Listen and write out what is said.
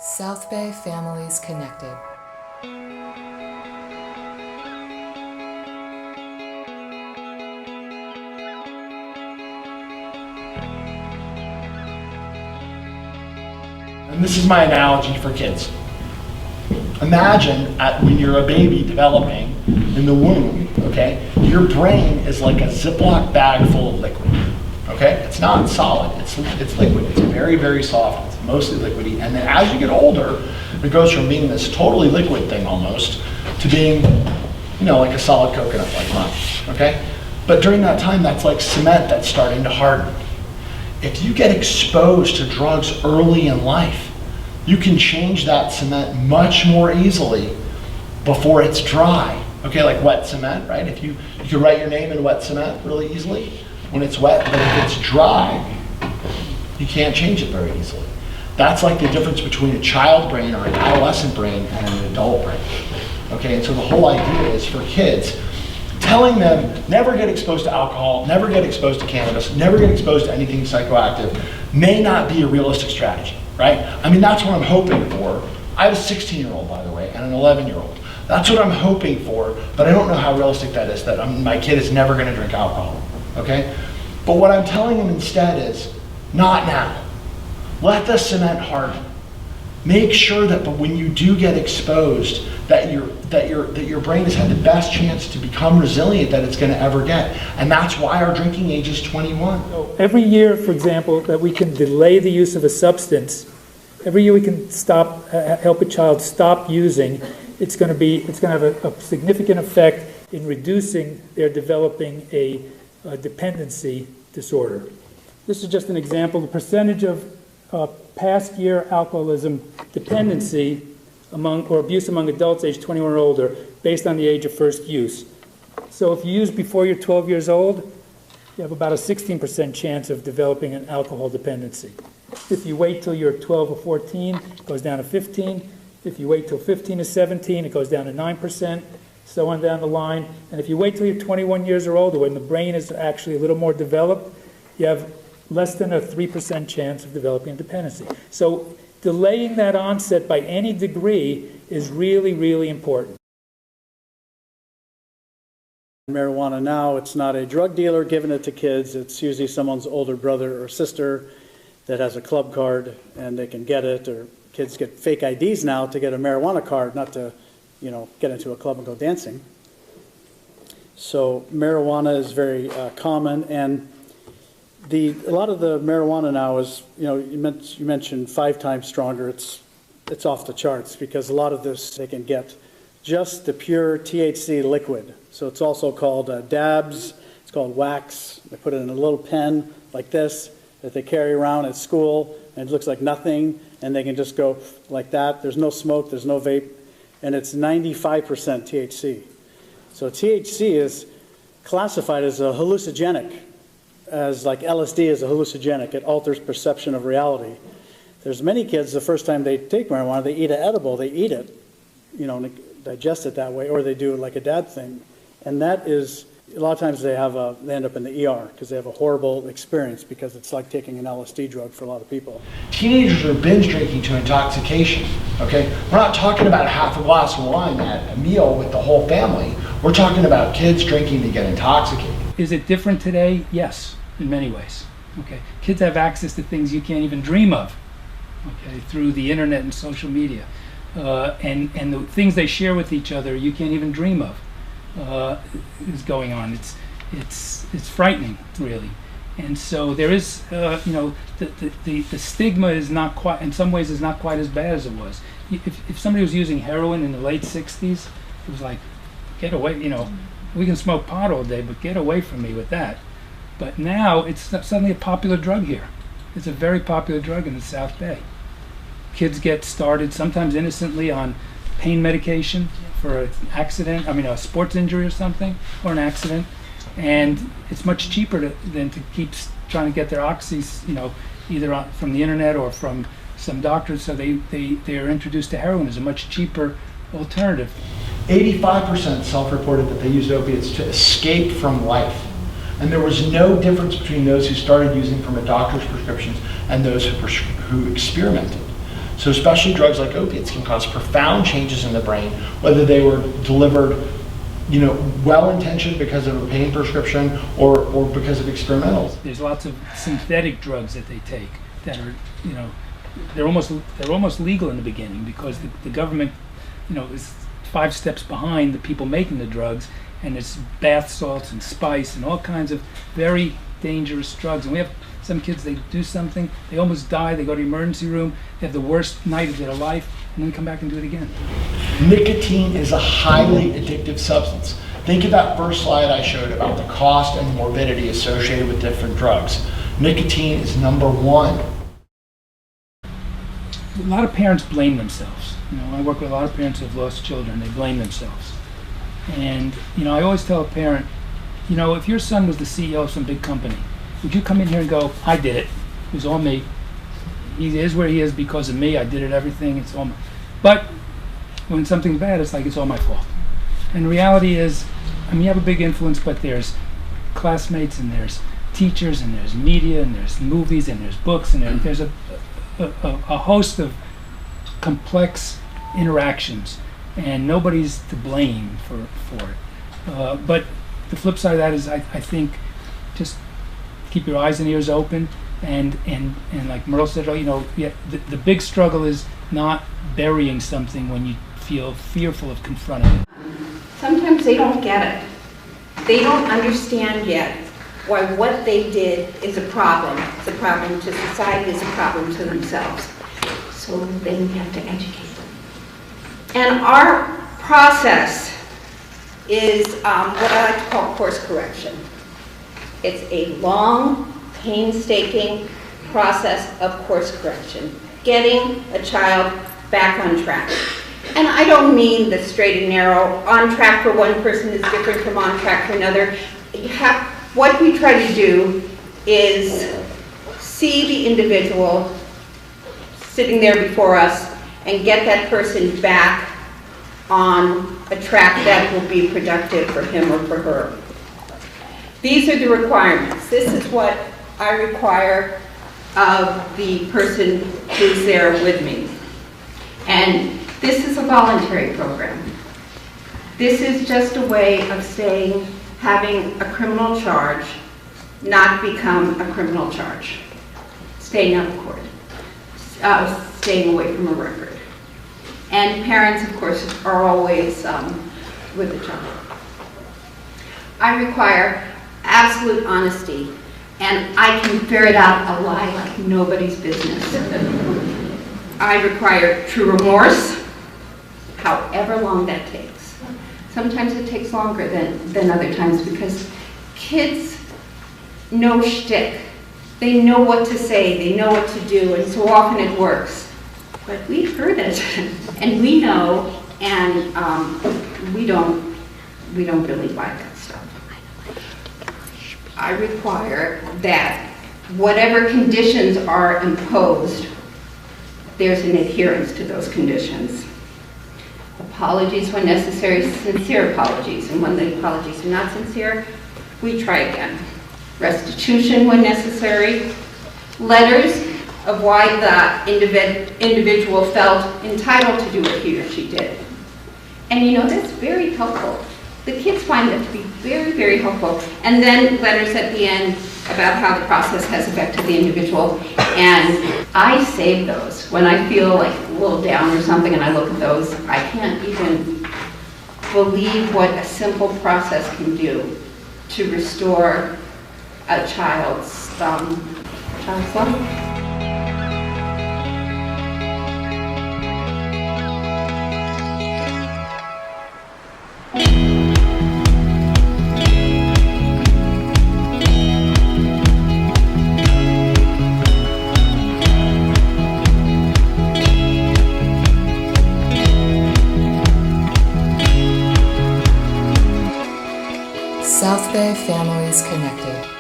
South Bay Families Connected. And this is my analogy for kids. Imagine when you're a baby developing in the womb, okay? Your brain is like a Ziploc bag full of liquid, okay? It's not solid, it's liquid. It's very, very soft, it's mostly liquidy. And then as you get older, it goes from being this totally liquid thing almost to being, like a solid coconut like mine, okay? But during that time, that's like cement that's starting to harden. If you get exposed to drugs early in life, you can change that cement much more easily before it's dry. Okay, like wet cement, right? If you can write your name in wet cement really easily when it's wet, but if it's dry, you can't change it very easily. That's like the difference between a child brain or an adolescent brain and an adult brain. Okay, and so the whole idea is for kids, telling them never get exposed to alcohol, never get exposed to cannabis, never get exposed to anything psychoactive may not be a realistic strategy, right? I mean, that's what I'm hoping for. I have a 16-year-old, by the way, and an 11-year-old. That's what I'm hoping for, but I don't know how realistic that is, that my kid is never gonna drink alcohol, okay? But what I'm telling them instead is, not now. Let the cement harden. Make sure that when you do get exposed, that your brain has had the best chance to become resilient that it's going to ever get. And that's why our drinking age is 21. So every year, for example, that we can delay the use of a substance, every year we can help a child stop using, it's going to have a significant effect in reducing their developing a dependency disorder. This is just an example. The percentage of past year alcoholism dependency or abuse among adults aged 21 or older based on the age of first use. So if you use before you're 12 years old, you have about a 16% chance of developing an alcohol dependency. If you wait till you're 12 or 14, it goes down to 15. If you wait till 15 to 17, it goes down to 9%, so on down the line. And if you wait till you're 21 years or older, when the brain is actually a little more developed, you have less than a 3% chance of developing dependency. So delaying that onset by any degree is really, really important. Marijuana now, it's not a drug dealer giving it to kids. It's usually someone's older brother or sister that has a club card and they can get it, or kids get fake IDs now to get a marijuana card, not to, get into a club and go dancing. So marijuana is very common, and a lot of the marijuana now is, you mentioned 5 times stronger. It's off the charts because a lot of this they can get just the pure THC liquid. So it's also called dabs. It's called wax. They put it in a little pen like this that they carry around at school, and it looks like nothing, and they can just go like that. There's no smoke, there's no vape, and it's 95% THC. So THC is classified as a hallucinogenic, as like LSD is a hallucinogenic. It alters perception of reality. There's many kids, the first time they take marijuana, they eat an edible, they eat it, and they digest it that way, or they do like a dad thing. And that is, a lot of times they end up in the ER because they have a horrible experience because it's like taking an LSD drug for a lot of people. Teenagers are binge drinking to intoxication, okay? We're not talking about half a glass of wine at a meal with the whole family. We're talking about kids drinking to get intoxicated. Is it different today? Yes, in many ways. Okay, kids have access to things you can't even dream of, okay, through the internet and social media, and the things they share with each other you can't even dream of is going on. It's frightening, really. And so there is, the stigma is not quite, in some ways, is not quite as bad as it was. If somebody was using heroin in the late '60s, it was like, get away, we can smoke pot all day, but get away from me with that. But now it's suddenly a popular drug here. It's a very popular drug in the South Bay. Kids get started sometimes innocently on pain medication for an accident, a sports injury or something, or an accident. And it's much cheaper than to keep trying to get their oxys, either from the internet or from some doctors. So they are introduced to heroin as a much cheaper alternative. 85% self-reported that they used opiates to escape from life. And there was no difference between those who started using from a doctor's prescriptions and those who experimented. So especially drugs like opiates can cause profound changes in the brain, whether they were delivered, well-intentioned because of a pain prescription or because of experimentals. There's lots of synthetic drugs that they take that are, they're almost legal in the beginning because the government, is 5 steps behind the people making the drugs, and it's bath salts and spice and all kinds of very dangerous drugs. And we have some kids, they do something, they almost die, they go to the emergency room, they have the worst night of their life, and then come back and do it again. Nicotine is a highly addictive substance. Think of that first slide I showed about the cost and the morbidity associated with different drugs. Nicotine is number 1. A lot of parents blame themselves. I work with a lot of parents who have lost children, they blame themselves. And, I always tell a parent, if your son was the CEO of some big company, would you come in here and go, I did it, it was all me. He is where he is because of me, I did it, everything, it's all my... But when something's bad, it's like it's all my fault. And the reality is, you have a big influence, but there's classmates, and there's teachers, and there's media, and there's movies, and there's books, and there's a host of complex interactions, and nobody's to blame for it. But the flip side of that is, I think, just keep your eyes and ears open, and like Merle said, the big struggle is not burying something when you feel fearful of confronting it. Sometimes they don't get it. They don't understand yet why what they did is a problem. It's a problem to society, it's a problem to themselves. So then we have to educate them. And our process is what I like to call course correction. It's a long, painstaking process of course correction, getting a child back on track. And I don't mean the straight and narrow, on track for one person is different from on track for another. What we try to do is see the individual sitting there before us and get that person back on a track that will be productive for him or for her. These are the requirements. This is what I require of the person who's there with me. And this is a voluntary program. This is just a way of having a criminal charge not become a criminal charge. Staying out of court. Staying away from a record. And parents, of course, are always with the child. I require absolute honesty, and I can ferret out a lie like nobody's business. I require true remorse, however long that takes. Sometimes it takes longer than other times because kids know shtick. They know what to say, they know what to do, and so often it works. But we've heard it, and we know, and we don't really like that stuff. I require that whatever conditions are imposed, there's an adherence to those conditions. Apologies when necessary, sincere apologies, and when the apologies are not sincere, we try again. Restitution when necessary, letters of why the individual felt entitled to do what he or she did. And that's very helpful. The kids find that to be very, very helpful. And then letters at the end about how the process has affected the individual. And I save those. When I feel like a little down or something and I look at those, I can't even believe what a simple process can do to restore a child's life. South Bay Families Connected.